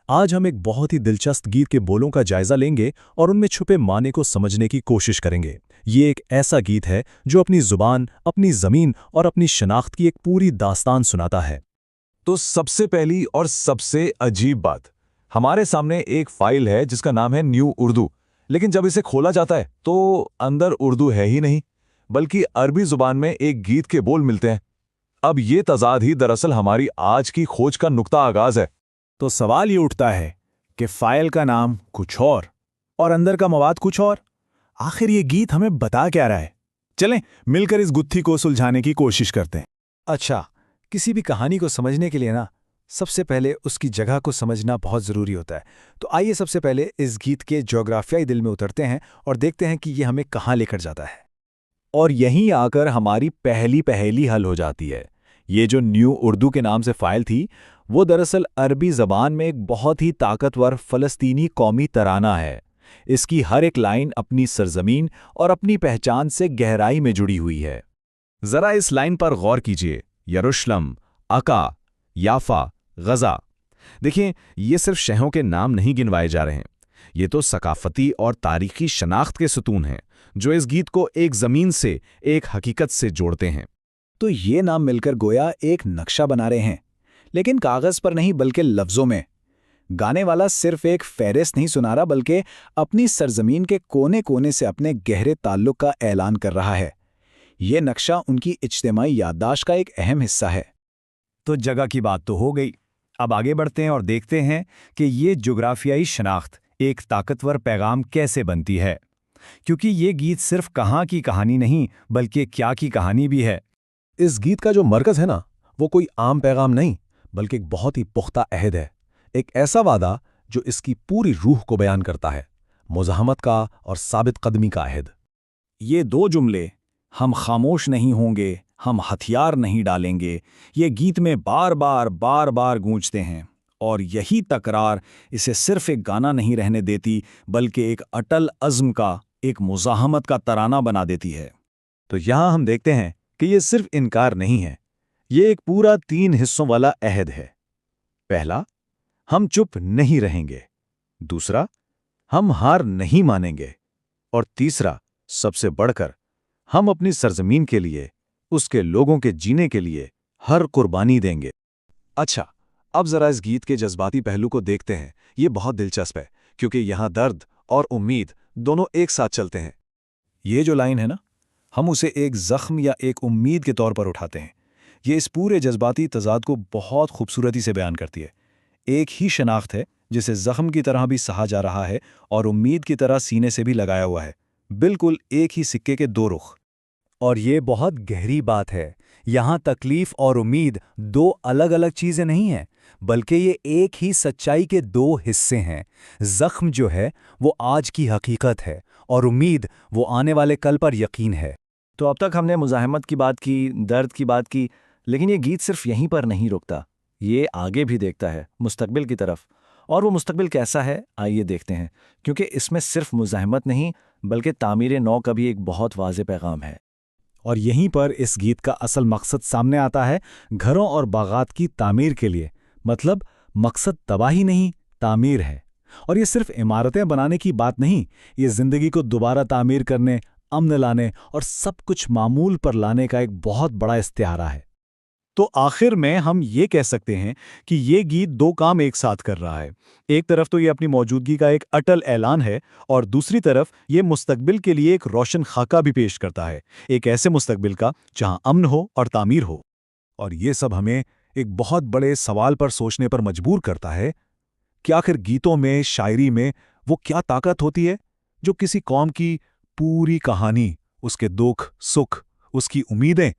आज हम एक बहुत ही दिलचस्प गीत के बोलों का जायजा लेंगे और उनमें छुपे माने को समझने की कोशिश करेंगे। ये एक ऐसा गीत है जो अपनी जुबान, अपनी जमीन और अपनी शनाख्त की एक पूरी दास्तान सुनाता है। तो सबसे पहली और सबसे अजीब बात, हमारे सामने एक फाइल है जिसका नाम है न्यू उर्दू, लेकिन जब इसे खोला जाता है तो अंदर उर्दू है ही नहीं, बल्कि अरबी जुबान में एक गीत के बोल मिलते हैं। अब ये तजाद ही दरअसल हमारी आज की खोज का नुक्ता आगाज है। तो सवाल ये उठता है कि फाइल का नाम कुछ और अंदर का मवाद कुछ और। आखिर ये गीत हमें बता क्या रहा है? चलें मिलकर इस गुत्थी को सुलझाने की कोशिश करते हैं। अच्छा, किसी भी कहानी को समझने के लिए ना सबसे पहले उसकी जगह को समझना बहुत ज़रूरी होता है। तो आइए सबसे पहले इस गीत के ज्योग्राफियाई दिल में उतरते हैं और देखते हैं कि ये हमें कहाँ लेकर जाता है। और यहीं आकर हमारी पहली पहेली हल हो जाती है। ये जो न्यू उर्दू के नाम से फाइल थी, वो दरअसल अरबी ज़बान में एक बहुत ही ताकतवर फ़लस्तीनी कौमी तराना है। इसकी हर एक लाइन अपनी सरजमीन और अपनी पहचान से गहराई में जुड़ी हुई है। ज़रा इस लाइन पर गौर कीजिए, यरूशलम, अका, याफा, गज़ा। देखिए, ये सिर्फ शहरों के नाम नहीं गिनवाए जा रहे हैं, ये तो सकाफती और तारीखी शनाख्त के सुतून हैं जो इस गीत को एक ज़मीन से, एक हकीकत से जोड़ते हैं। तो ये नाम मिलकर गोया एक नक्शा बना रहे हैं, लेकिन कागज़ पर नहीं बल्कि लफ्ज़ों में। गाने वाला सिर्फ एक फ़हरिस्त नहीं सुना रहा, बल्कि अपनी सरजमीन के कोने कोने से अपने गहरे ताल्लुक का ऐलान कर रहा है। ये नक्शा उनकी इज्तिमाई याददाश्त का एक अहम हिस्सा है। तो जगह की बात तो हो गई। अब आगे बढ़ते हैं और देखते हैं कि ये जुग्राफियाई शनाख्त एक ताकतवर पैगाम कैसे बनती है, क्योंकि ये गीत सिर्फ कहाँ की कहानी नहीं बल्कि क्या की कहानी भी है। इस गीत का जो मरकज़ है ना, वो कोई आम पैगाम नहीं बल्कि एक बहुत ही पुख्ता अहद है। एक ऐसा वादा जो इसकी पूरी रूह को बयान करता है, मुज़ाहमत का और साबित कदमी का अहद। ये दो जुमले, हम खामोश नहीं होंगे, हम हथियार नहीं डालेंगे, ये गीत में बार बार गूंजते हैं। और यही तकरार इसे सिर्फ एक गाना नहीं रहने देती, बल्कि एक अटल अज़्म का, एक मुज़ाहमत का तराना बना देती है। तो यहां हम देखते हैं कि ये सिर्फ इनकार नहीं है, ये एक पूरा 3 हिस्सों वाला अहद है। पहला, हम चुप नहीं रहेंगे। दूसरा, हम हार नहीं मानेंगे। और तीसरा, सबसे बढ़कर, हम अपनी सरजमीन के लिए, उसके लोगों के जीने के लिए हर कुर्बानी देंगे। अच्छा, अब जरा इस गीत के जज्बाती पहलू को देखते हैं। ये बहुत दिलचस्प है क्योंकि यहां दर्द और उम्मीद दोनों एक साथ चलते हैं। ये जो लाइन है ना, हम उसे एक ज़ख्म या एक उम्मीद के तौर पर उठाते हैं। ये इस पूरे जज्बाती तज़ाद को बहुत खूबसूरती से बयान करती है। एक ही शनाख्त है जिसे ज़ख्म की तरह भी सहा जा रहा है और उम्मीद की तरह सीने से भी लगाया हुआ है। बिल्कुल एक ही सिक्के के दो रुख। और ये बहुत गहरी बात है। यहाँ तकलीफ और उम्मीद दो अलग अलग चीज़ें नहीं हैं, बल्कि ये एक ही सच्चाई के दो हिस्से हैं। ज़ख्म जो है वो आज की हकीकत है और उम्मीद वो आने वाले कल पर यकीन है। तो अब तक हमने मुज़ाहमत की बात की, दर्द की बात की, लेकिन ये गीत सिर्फ यहीं पर नहीं रुकता। ये आगे भी देखता है मुस्तकबिल की तरफ। और वो मुस्तकबिल कैसा है, आइए देखते हैं, क्योंकि इसमें सिर्फ मुज़ाहमत नहीं बल्कि तामीर नौ का भी एक बहुत वाज़ेह पैगाम है। और यहीं पर इस गीत का असल मकसद सामने आता है, घरों और बागात की तामीर के लिए। मतलब मकसद तबाही नहीं, तामीर है। और ये सिर्फ इमारतें बनाने की बात नहीं, ये ज़िंदगी को दोबारा तामीर करने, अमन लाने और सब कुछ मामूल पर लाने का एक बहुत बड़ा इस्तिआरा है। तो आखिर में हम ये कह सकते हैं कि ये गीत दो काम एक साथ कर रहा है। एक तरफ तो ये अपनी मौजूदगी का एक अटल ऐलान है और दूसरी तरफ ये मुस्तकबिल के लिए एक रोशन खाका भी पेश करता है, एक ऐसे मुस्तकबिल का जहां अमन हो और तामीर हो। और ये सब हमें एक बहुत बड़े सवाल पर सोचने पर मजबूर करता है कि आखिर गीतों में, शायरी में वो क्या ताकत होती है जो किसी कौम की पूरी कहानी, उसके दुख, सुख, उसकी उम्मीदें,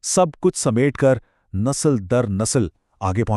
सब कुछ समेटकर नस्ल दर नस्ल आगे पहुंच